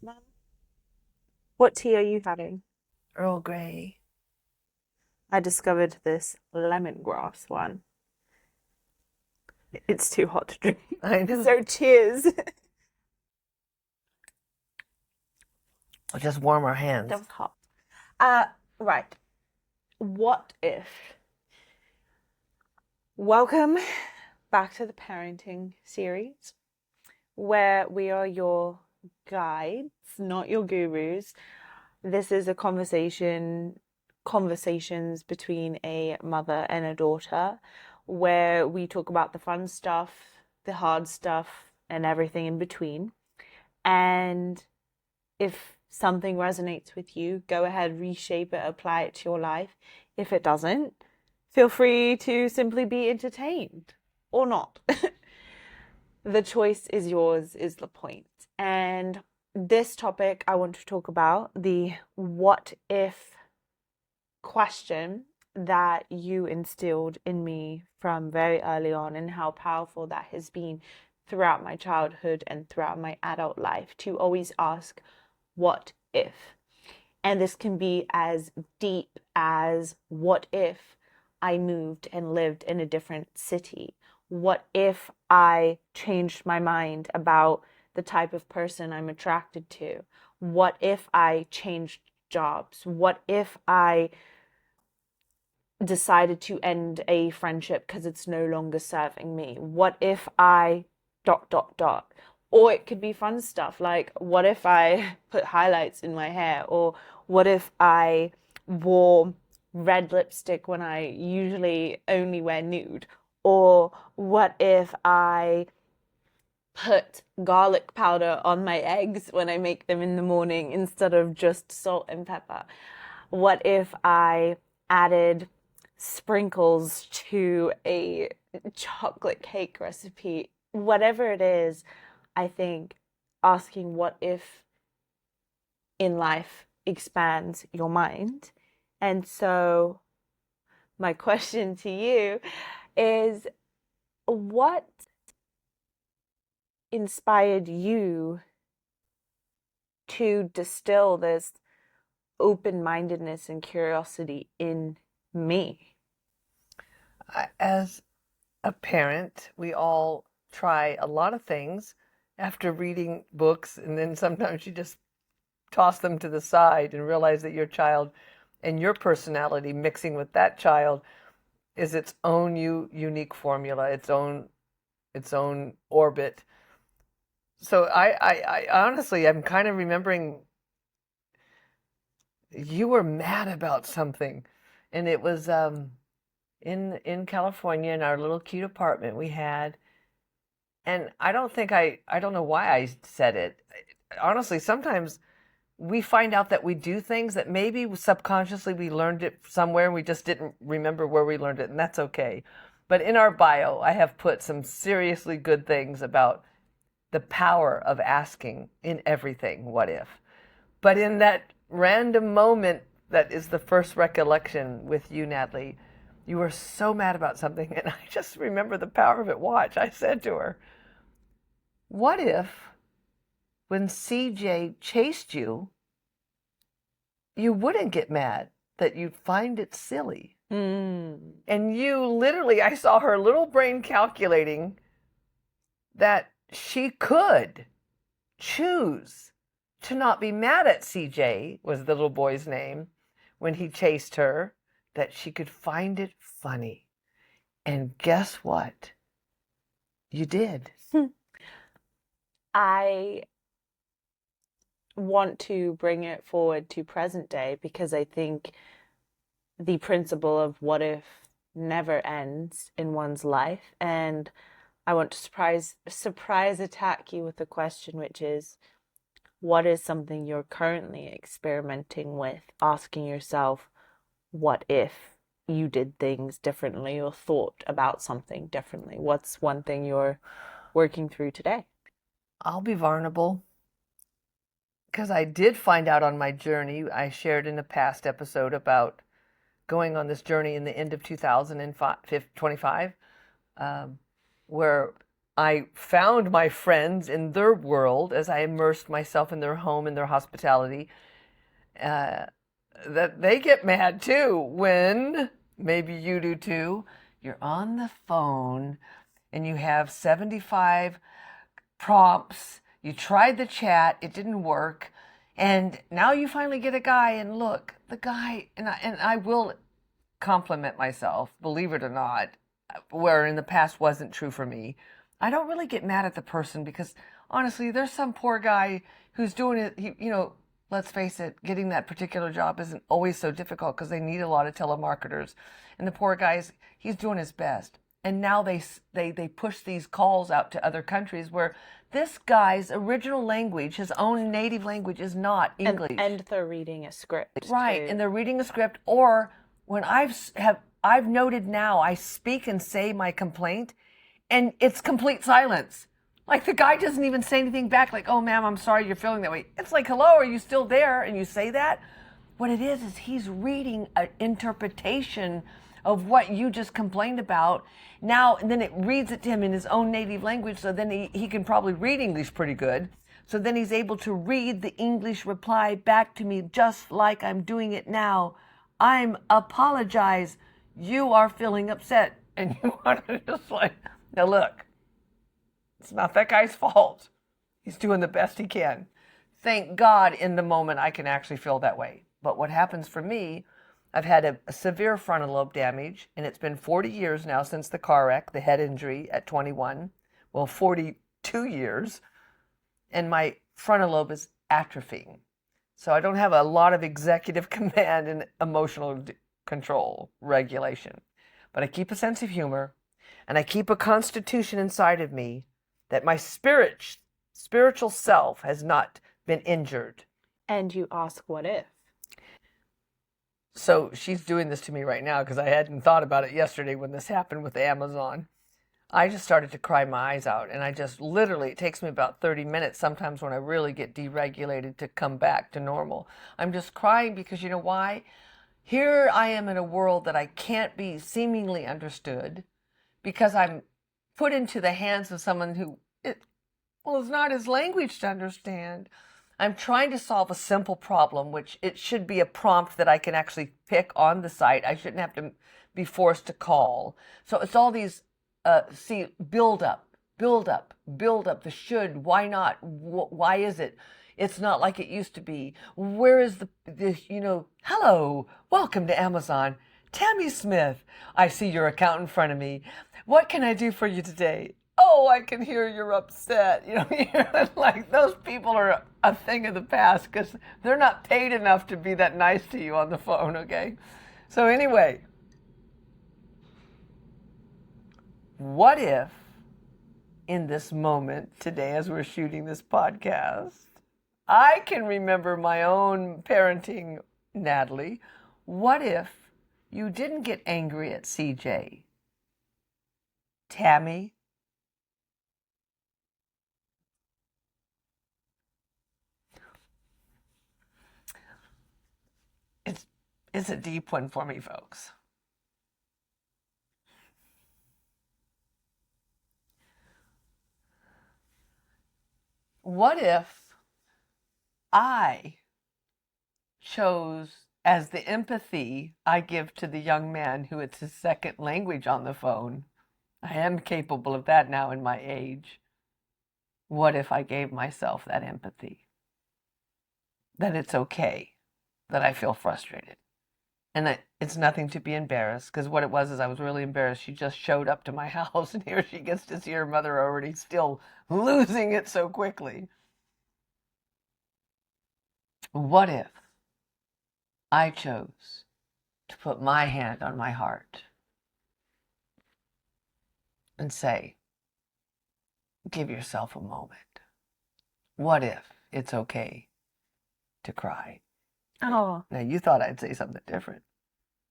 Mum. What tea are you having? Earl Grey. I discovered this lemongrass one. It's too hot to drink. I know. So cheers. Just warm our hands. Don't hot. Right. What if? Welcome back to the parenting series, where we are your guides, not your gurus. This is a conversations between a mother and a daughter, where we talk about the fun stuff, the hard stuff, and everything in between. And if something resonates with you, go ahead, reshape it, apply it to your life. If it doesn't, feel free to simply be entertained or not. The choice is yours, is the point. And this topic, I want to talk about the what if question that you instilled in me from very early on, and how powerful that has been throughout my childhood and throughout my adult life, to always ask, what if? And this can be as deep as, what if I moved and lived in a different city? What if I changed my mind about the type of person I'm attracted to? What if I changed jobs? What if I decided to end a friendship because it's no longer serving me? What if I ... Or it could be fun stuff like, what if I put highlights in my hair? Or what if I wore red lipstick when I usually only wear nude? Or what if I put garlic powder on my eggs when I make them in the morning instead of just salt and pepper? What if I added sprinkles to a chocolate cake recipe? Whatever it is, I think asking what if in life expands your mind. And so my question to you is, what inspired you to distill this open-mindedness and curiosity in me? As a parent, we all try a lot of things after reading books, and then sometimes you just toss them to the side and realize that your child and your personality mixing with that child is its own unique formula, its own orbit. So I honestly, I'm kind of remembering you were mad about something, and it was in California, in our little cute apartment we had. And I don't know why I said it. Honestly, sometimes we find out that we do things that maybe subconsciously we learned it somewhere and we just didn't remember where we learned it, and that's okay. But in our bio, I have put some seriously good things about the power of asking in everything, what if? But in that random moment that is the first recollection with you, Natalie, you were so mad about something, and I just remember the power of it. Watch, I said to her, what if when CJ chased you, you wouldn't get mad, that you'd find it silly? And you literally, I saw her little brain calculating that she could choose to not be mad at CJ, was the little boy's name, when he chased her, that she could find it funny. And guess what? You did. I want to bring it forward to present day, because I think the principle of what if never ends in one's life. And I want to surprise attack you with a question, which is, what is something you're currently experimenting with, asking yourself, what if you did things differently or thought about something differently? What's one thing you're working through today? I'll be vulnerable, because I did find out on my journey. I shared in a past episode about going on this journey in the end of 2025, where I found my friends in their world as I immersed myself in their home and their hospitality. Uh, that they get mad too when, maybe you do too, you're on the phone and you have 75 prompts. You tried the chat, it didn't work. And now you finally get a guy, and look, the guy, and I will compliment myself, believe it or not, where in the past wasn't true for me. I don't really get mad at the person because honestly, there's some poor guy who's doing it. Let's face it, getting that particular job isn't always so difficult because they need a lot of telemarketers. And the poor guy's, he's doing his best. And now they push these calls out to other countries where this guy's original language, his own native language, is not English. And they're reading a script Right, too. and they're reading a script. Or when I've noted now, I speak and say my complaint, and it's complete silence. Like the guy doesn't even say anything back. Like, "Oh, ma'am, I'm sorry you're feeling that way." It's like, "Hello, are you still there?" And you say that. What it is he's reading an interpretation of what you just complained about. Now, and then it reads it to him in his own native language, so then he can probably read English pretty good. So then he's able to read the English reply back to me just like I'm doing it now. I'm apologize. You are feeling upset. And you want to just like, now look, it's not that guy's fault. He's doing the best he can. Thank God in the moment I can actually feel that way. But what happens for me, I've had a severe frontal lobe damage, and it's been 40 years now since the car wreck, the head injury at 21. Well, 42 years. And my frontal lobe is atrophying. So I don't have a lot of executive command and emotional control, regulation. But I keep a sense of humor, and I keep a constitution inside of me that my spiritual self has not been injured. And you ask, what if? So she's doing this to me right now because I hadn't thought about it yesterday when this happened with Amazon. I just started to cry my eyes out, and I just literally, it takes me about 30 minutes sometimes when I really get deregulated to come back to normal. I'm just crying because you know why? Here I am in a world that I can't be seemingly understood because I'm put into the hands of someone who, it's not his language to understand. I'm trying to solve a simple problem, which it should be a prompt that I can actually pick on the site. I shouldn't have to be forced to call. So it's all these, build up, the should, why not, why is it? It's not like it used to be. Where is hello, welcome to Amazon. Tami Smith, I see your account in front of me. What can I do for you today? Oh, I can hear you're upset. Like those people are a thing of the past because they're not paid enough to be that nice to you on the phone, okay? So anyway, what if in this moment today as we're shooting this podcast, I can remember my own parenting, Natalie. What if you didn't get angry at CJ? Tami? It's a deep one for me, folks. What if I chose, as the empathy I give to the young man who it's his second language on the phone, I am capable of that now in my age. What if I gave myself that empathy? That it's okay that I feel frustrated. And that it's nothing to be embarrassed, because what it was is I was really embarrassed. She just showed up to my house, and here she gets to see her mother already still losing it so quickly. What if I chose to put my hand on my heart and say, give yourself a moment? What if it's okay to cry? Oh, Now, you thought I'd say something different,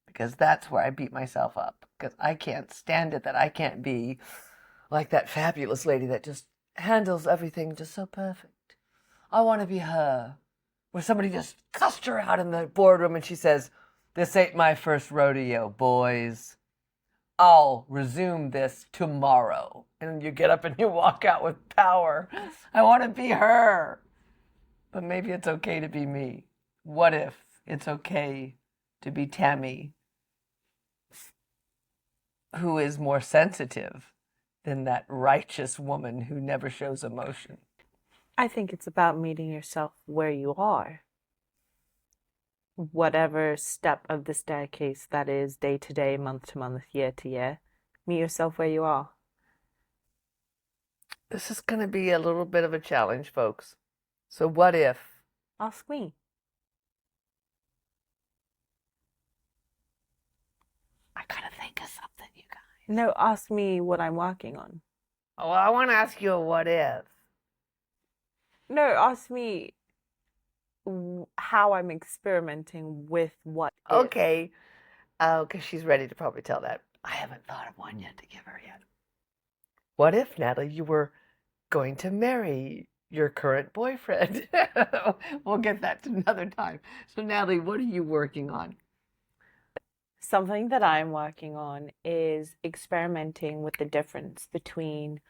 because that's where I beat myself up, because I can't stand it that I can't be like that fabulous lady that just handles everything just so perfect. I want to be her, where somebody just cussed her out in the boardroom and she says, "This ain't my first rodeo, boys." I'll resume this tomorrow. And you get up and you walk out with power. I want to be her. But maybe it's okay to be me. What if it's okay to be Tami, who is more sensitive than that righteous woman who never shows emotion? I think it's about meeting yourself where you are. Whatever step of the staircase that is, day to day, month to month, year to year, meet yourself where you are. This is going to be a little bit of a challenge, folks. So, what if? Ask me. I gotta think of something, you guys. No, ask me what I'm working on. Oh, I want to ask you a what if. No, ask me how I'm experimenting with what if. Okay. Because she's ready to probably tell that. I haven't thought of one yet to give her yet. What if, Natalie, you were going to marry your current boyfriend? We'll get that to another time. So, Natalie, what are you working on? Something that I'm working on is experimenting with the difference between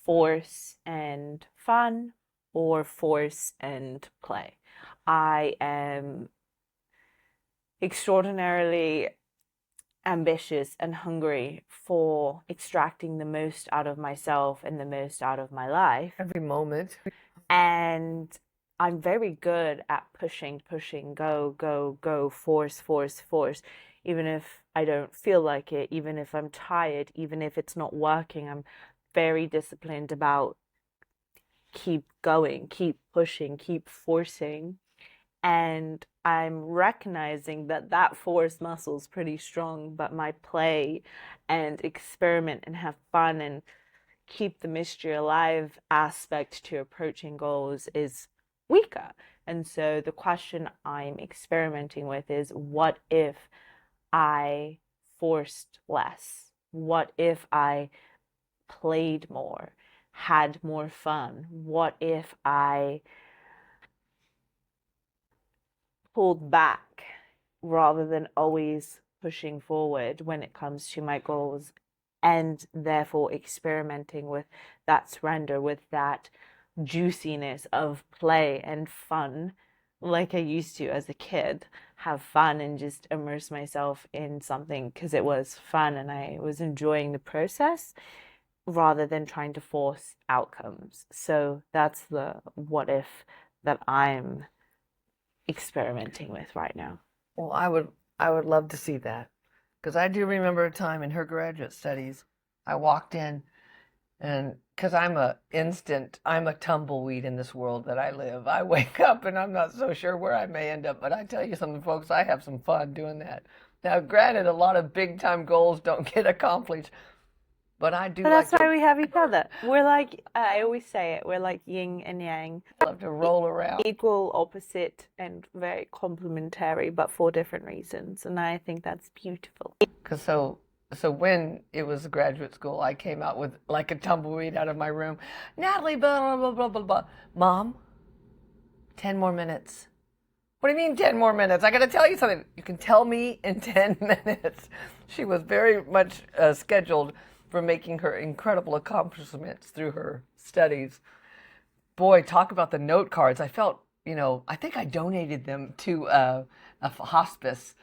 force and fun or force and play. I am extraordinarily ambitious and hungry for extracting the most out of myself and the most out of my life. Every moment. And I'm very good at pushing, go, go, go, force, force, force. Even if I don't feel like it, even if I'm tired, even if it's not working, I'm very disciplined about keep going, keep pushing, keep forcing. And I'm recognizing that that force muscle is pretty strong, but my play and experiment and have fun and keep the mystery alive aspect to approaching goals is weaker. And so the question I'm experimenting with is what if I forced less? What if I played more, had more fun? What if I pulled back rather than always pushing forward when it comes to my goals, and therefore experimenting with that surrender, with that juiciness of play and fun, like I used to as a kid, have fun and just immerse myself in something because it was fun and I was enjoying the process rather than trying to force outcomes. So that's the what if that I'm experimenting with right now. Well, I would love to see that. Because I do remember a time in her graduate studies, I walked in and because I'm a tumbleweed in this world that I live. I wake up and I'm not so sure where I may end up, but I tell you something, folks, I have some fun doing that. Now, granted, a lot of big time goals don't get accomplished, but I do But like that's why to we have each other. We're like, I always say it, we're like yin and yang, love to roll around. equal, opposite, and very complementary, but for different reasons. And I think that's beautiful. Because so when it was graduate school, I came out with like a tumbleweed out of my room. Natalie, blah, blah, blah, blah, blah. Mom, 10 more minutes. What do you mean 10 more minutes? I got to tell you something. You can tell me in 10 minutes. She was very much scheduled for making her incredible accomplishments through her studies. Boy, talk about the note cards. I felt, I think I donated them to a hospice.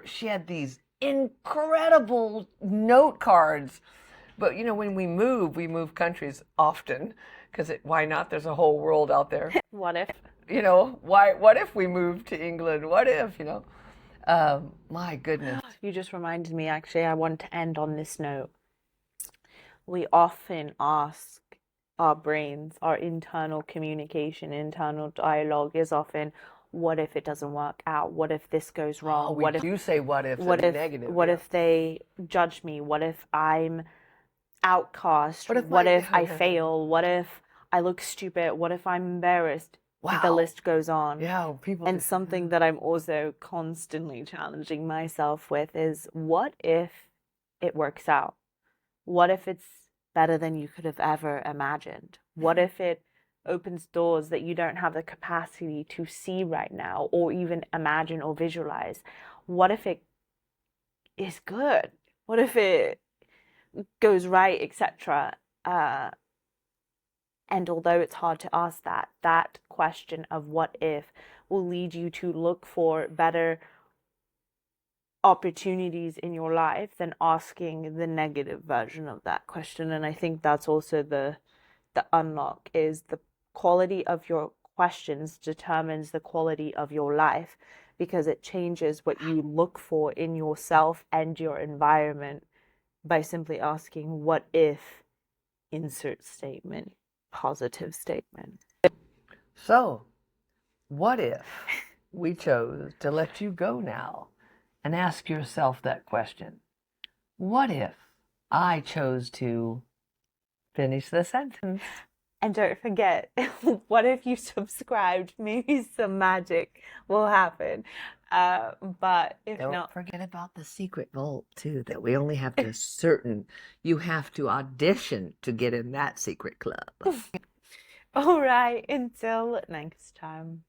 She had these incredible note cards. But when we move countries often because why not? There's a whole world out there. What if? What if we moved to England? What if, my goodness. You just reminded me, actually, I want to end on this note. We often ask our brains, our internal communication, internal dialogue is often, what if it doesn't work out? What if this goes wrong? We do say what if, negative. What Yeah. if they judge me? What if I'm outcast? What if What if I yeah. fail? What if I look stupid? What if I'm embarrassed? Wow. The list goes on. Yeah, people. And something that I'm also constantly challenging myself with is what if it works out? What if it's better than you could have ever imagined? What if it opens doors that you don't have the capacity to see right now or even imagine or visualize? What if it is good? What if it goes right, etc. And although it's hard to ask that, that question of what if will lead you to look for better opportunities in your life than asking the negative version of that question. And I think that's also the unlock, is the quality of your questions determines the quality of your life, because it changes what you look for in yourself and your environment by simply asking what if, insert statement, positive statement. So, what if we chose to let you go now and ask yourself that question? What if I chose to finish the sentence? And don't forget, what if you subscribed? Maybe some magic will happen. But if Don't not, forget about the secret vault, too, that we only have to you have to audition to get in that secret club. all right, until next time.